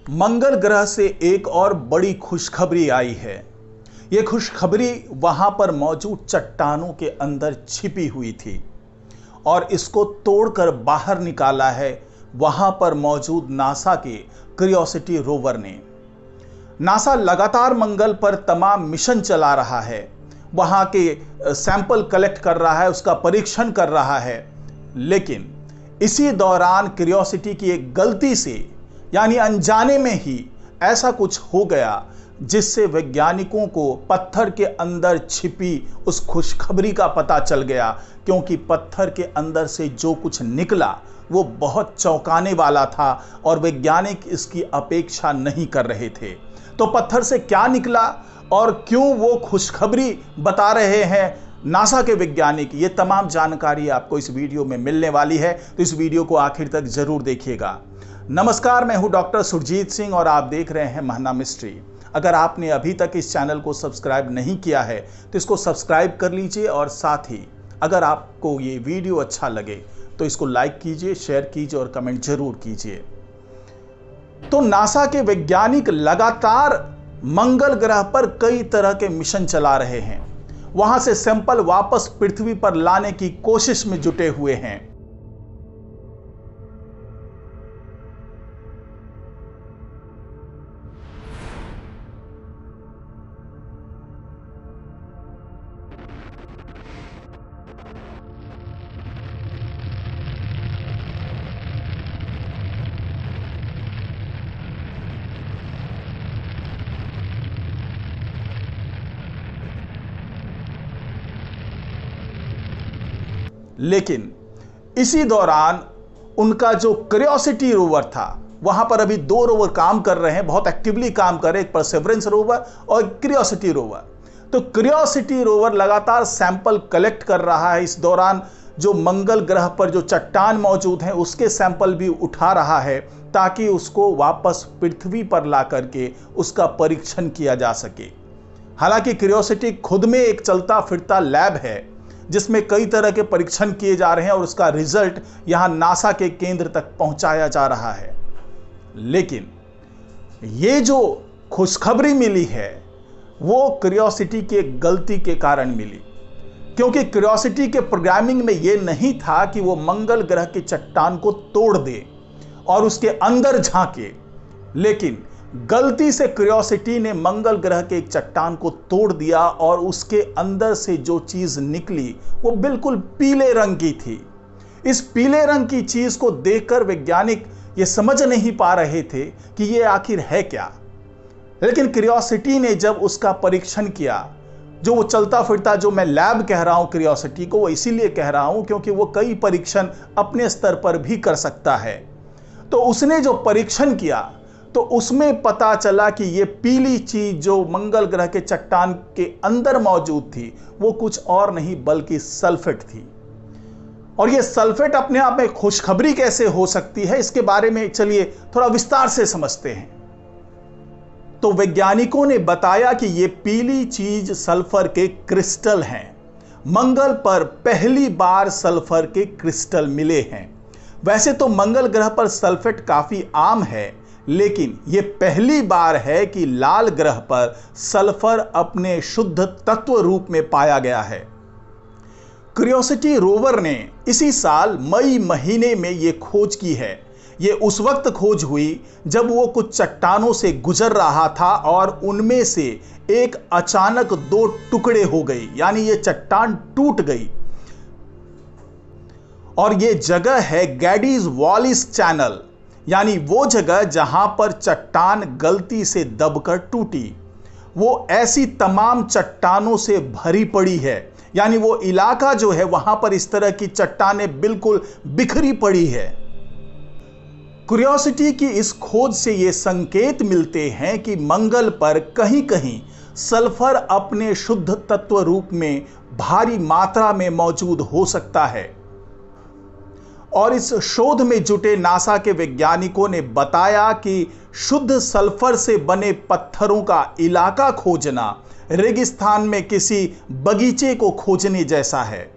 मंगल ग्रह से एक और बड़ी खुशखबरी आई है। यह खुशखबरी वहां पर मौजूद चट्टानों के अंदर छिपी हुई थी और इसको तोड़कर बाहर निकाला है वहां पर मौजूद नासा के क्यूरियोसिटी रोवर ने। नासा लगातार मंगल पर तमाम मिशन चला रहा है, वहां के सैंपल कलेक्ट कर रहा है, उसका परीक्षण कर रहा है, लेकिन इसी दौरान क्यूरियोसिटी की एक गलती से यानी अनजाने में ही ऐसा कुछ हो गया जिससे वैज्ञानिकों को पत्थर के अंदर छिपी उस खुशखबरी का पता चल गया, क्योंकि पत्थर के अंदर से जो कुछ निकला वो बहुत चौंकाने वाला था और वैज्ञानिक इसकी अपेक्षा नहीं कर रहे थे। तो पत्थर से क्या निकला और क्यों वो खुशखबरी बता रहे हैं नासा के वैज्ञानिक, ये तमाम जानकारी आपको इस वीडियो में मिलने वाली है, तो इस वीडियो को आखिर तक जरूर देखिएगा। नमस्कार, मैं हूं डॉक्टर सुरजीत सिंह और आप देख रहे हैं महना मिस्ट्री। अगर आपने अभी तक इस चैनल को सब्सक्राइब नहीं किया है तो इसको सब्सक्राइब कर लीजिए और साथ ही अगर आपको ये वीडियो अच्छा लगे तो इसको लाइक कीजिए, शेयर कीजिए और कमेंट जरूर कीजिए। तो नासा के वैज्ञानिक लगातार मंगल ग्रह पर कई तरह के मिशन चला रहे हैं, वहां से सैंपल वापस पृथ्वी पर लाने की कोशिश में जुटे हुए हैं। लेकिन इसी दौरान उनका जो क्यूरियोसिटी रोवर था, वहां पर अभी दो रोवर काम कर रहे हैं, बहुत एक्टिवली काम कर रहे हैं, एक परसेवरेंस रोवर और क्यूरियोसिटी रोवर। तो क्यूरियोसिटी रोवर लगातार सैंपल कलेक्ट कर रहा है। इस दौरान जो मंगल ग्रह पर जो चट्टान मौजूद हैं उसके सैंपल भी उठा रहा है ताकि उसको वापस पृथ्वी पर ला करके उसका परीक्षण किया जा सके। हालांकि क्यूरियोसिटी खुद में एक चलता फिरता लैब है जिसमें कई तरह के परीक्षण किए जा रहे हैं और उसका रिजल्ट यहां नासा के केंद्र तक पहुंचाया जा रहा है। लेकिन ये जो खुशखबरी मिली है वो क्यूरियोसिटी की एक गलती के कारण मिली, क्योंकि क्यूरियोसिटी के प्रोग्रामिंग में ये नहीं था कि वो मंगल ग्रह के चट्टान को तोड़ दे और उसके अंदर झांके, लेकिन गलती से क्यूरियोसिटी ने मंगल ग्रह के एक चट्टान को तोड़ दिया और उसके अंदर से जो चीज निकली वो बिल्कुल पीले रंग की थी। इस पीले रंग की चीज को देखकर वैज्ञानिक ये समझ नहीं पा रहे थे कि ये आखिर है क्या। लेकिन क्यूरियोसिटी ने जब उसका परीक्षण किया, जो वो चलता फिरता जो मैं लैब कह रहा हूं क्यूरियोसिटी को, वो इसीलिए कह रहा हूं क्योंकि वो कई परीक्षण अपने स्तर पर भी कर सकता है। तो उसने जो परीक्षण किया तो उसमें पता चला कि ये पीली चीज जो मंगल ग्रह के चट्टान के अंदर मौजूद थी वो कुछ और नहीं बल्कि सल्फेट थी। और ये सल्फेट अपने आप में खुशखबरी कैसे हो सकती है, इसके बारे में चलिए थोड़ा विस्तार से समझते हैं। तो वैज्ञानिकों ने बताया कि ये पीली चीज सल्फर के क्रिस्टल हैं। मंगल पर पहली बार सल्फर के क्रिस्टल मिले हैं। वैसे तो मंगल ग्रह पर सल्फेट काफी आम है, लेकिन यह पहली बार है कि लाल ग्रह पर सल्फर अपने शुद्ध तत्व रूप में पाया गया है। क्यूरियोसिटी रोवर ने इसी साल मई महीने में यह खोज की है। यह उस वक्त खोज हुई जब वो कुछ चट्टानों से गुजर रहा था और उनमें से एक अचानक दो टुकड़े हो गई, यानी यह चट्टान टूट गई। और यह जगह है गैडीज वॉलिस चैनल, यानी वो जगह जहां पर चट्टान गलती से दबकर टूटी। वो ऐसी तमाम चट्टानों से भरी पड़ी है, यानी वो इलाका जो है वहां पर इस तरह की चट्टानें बिल्कुल बिखरी पड़ी है। क्यूरियोसिटी की इस खोज से ये संकेत मिलते हैं कि मंगल पर कहीं कहीं सल्फर अपने शुद्ध तत्व रूप में भारी मात्रा में मौजूद हो सकता है। और इस शोध में जुटे नासा के वैज्ञानिकों ने बताया कि शुद्ध सल्फर से बने पत्थरों का इलाका खोजना रेगिस्तान में किसी बगीचे को खोजने जैसा है।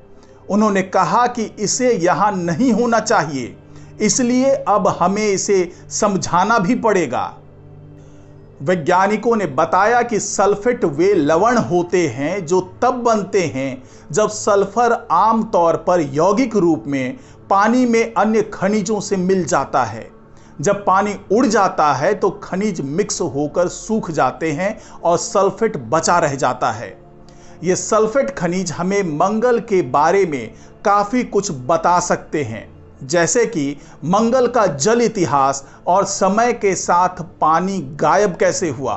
उन्होंने कहा कि इसे यहां नहीं होना चाहिए, इसलिए अब हमें इसे समझाना भी पड़ेगा। वैज्ञानिकों ने बताया कि सल्फेट वे लवण होते हैं जो तब बनते हैं जब सल्फर आमतौर पर यौगिक रूप में पानी में अन्य खनिजों से मिल जाता है। जब पानी उड़ जाता है तो खनिज मिक्स होकर सूख जाते हैं और सल्फेट बचा रह जाता है। ये सल्फेट खनिज हमें मंगल के बारे में काफी कुछ बता सकते हैं, जैसे कि मंगल का जल इतिहास और समय के साथ पानी गायब कैसे हुआ।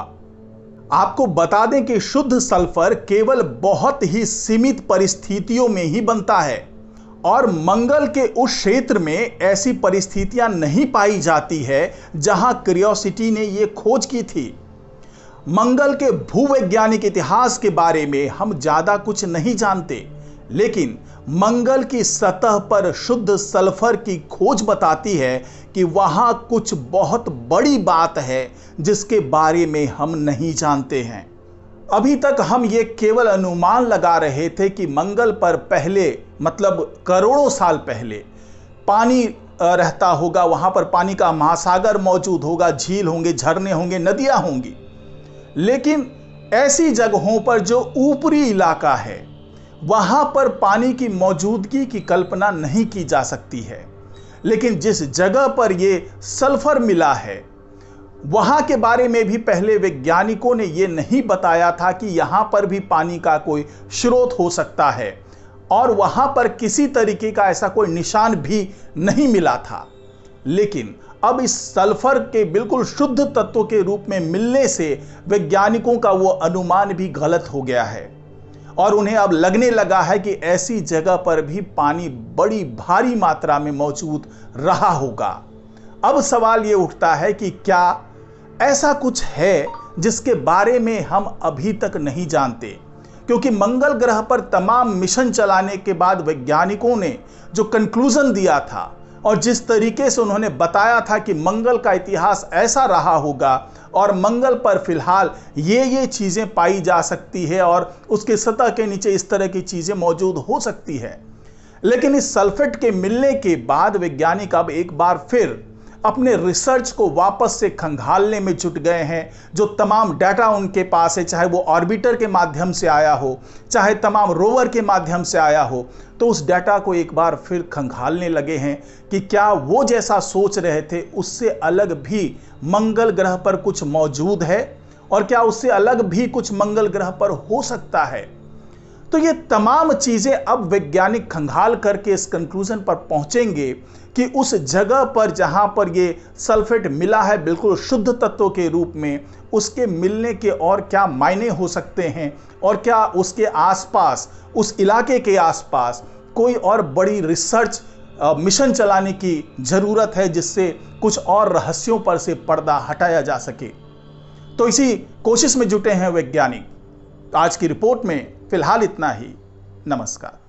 आपको बता दें कि शुद्ध सल्फर केवल बहुत ही सीमित परिस्थितियों में ही बनता है और मंगल के उस क्षेत्र में ऐसी परिस्थितियां नहीं पाई जाती है जहां क्यूरियोसिटी ने यह खोज की थी। मंगल के भूवैज्ञानिक इतिहास के बारे में हम ज्यादा कुछ नहीं जानते, लेकिन मंगल की सतह पर शुद्ध सल्फर की खोज बताती है कि वहां कुछ बहुत बड़ी बात है जिसके बारे में हम नहीं जानते हैं। अभी तक हम ये केवल अनुमान लगा रहे थे कि मंगल पर पहले, मतलब करोड़ों साल पहले पानी रहता होगा, वहां पर पानी का महासागर मौजूद होगा, झील होंगे, झरने होंगे, नदियां होंगी। लेकिन ऐसी जगहों पर जो ऊपरी इलाका है वहां पर पानी की मौजूदगी की कल्पना नहीं की जा सकती है। लेकिन जिस जगह पर यह सल्फर मिला है वहां के बारे में भी पहले वैज्ञानिकों ने यह नहीं बताया था कि यहां पर भी पानी का कोई स्रोत हो सकता है और वहां पर किसी तरीके का ऐसा कोई निशान भी नहीं मिला था। लेकिन अब इस सल्फर के बिल्कुल शुद्ध तत्व के रूप में मिलने से वैज्ञानिकों का वो अनुमान भी गलत हो गया है और उन्हें अब लगने लगा है कि ऐसी जगह पर भी पानी बड़ी भारी मात्रा में मौजूद रहा होगा। अब सवाल ये उठता है कि क्या ऐसा कुछ है जिसके बारे में हम अभी तक नहीं जानते, क्योंकि मंगल ग्रह पर तमाम मिशन चलाने के बाद वैज्ञानिकों ने जो कंक्लूजन दिया था और जिस तरीके से उन्होंने बताया था कि मंगल का इतिहास ऐसा रहा होगा और मंगल पर फिलहाल ये चीजें पाई जा सकती है और उसके सतह के नीचे इस तरह की चीजें मौजूद हो सकती है। लेकिन इस सल्फेट के मिलने के बाद वैज्ञानिक अब एक बार फिर अपने रिसर्च को वापस से खंगालने में जुट गए हैं। जो तमाम डाटा उनके पास है, चाहे वो ऑर्बिटर के माध्यम से आया हो, चाहे तमाम रोवर के माध्यम से आया हो, तो उस डाटा को एक बार फिर खंगालने लगे हैं कि क्या वो जैसा सोच रहे थे उससे अलग भी मंगल ग्रह पर कुछ मौजूद है और क्या उससे अलग भी कुछ मंगल ग्रह पर हो सकता है। तो ये तमाम चीजें अब वैज्ञानिक खंगाल करके इस कंक्लूजन पर पहुंचेंगे कि उस जगह पर जहां पर ये सल्फेट मिला है बिल्कुल शुद्ध तत्व के रूप में, उसके मिलने के और क्या मायने हो सकते हैं और क्या उसके आसपास, उस इलाके के आसपास कोई और बड़ी रिसर्च मिशन चलाने की जरूरत है जिससे कुछ और रहस्यों पर से पर्दा हटाया जा सके। तो इसी कोशिश में जुटे हैं वैज्ञानिक। आज की रिपोर्ट में फिलहाल इतना ही। नमस्कार।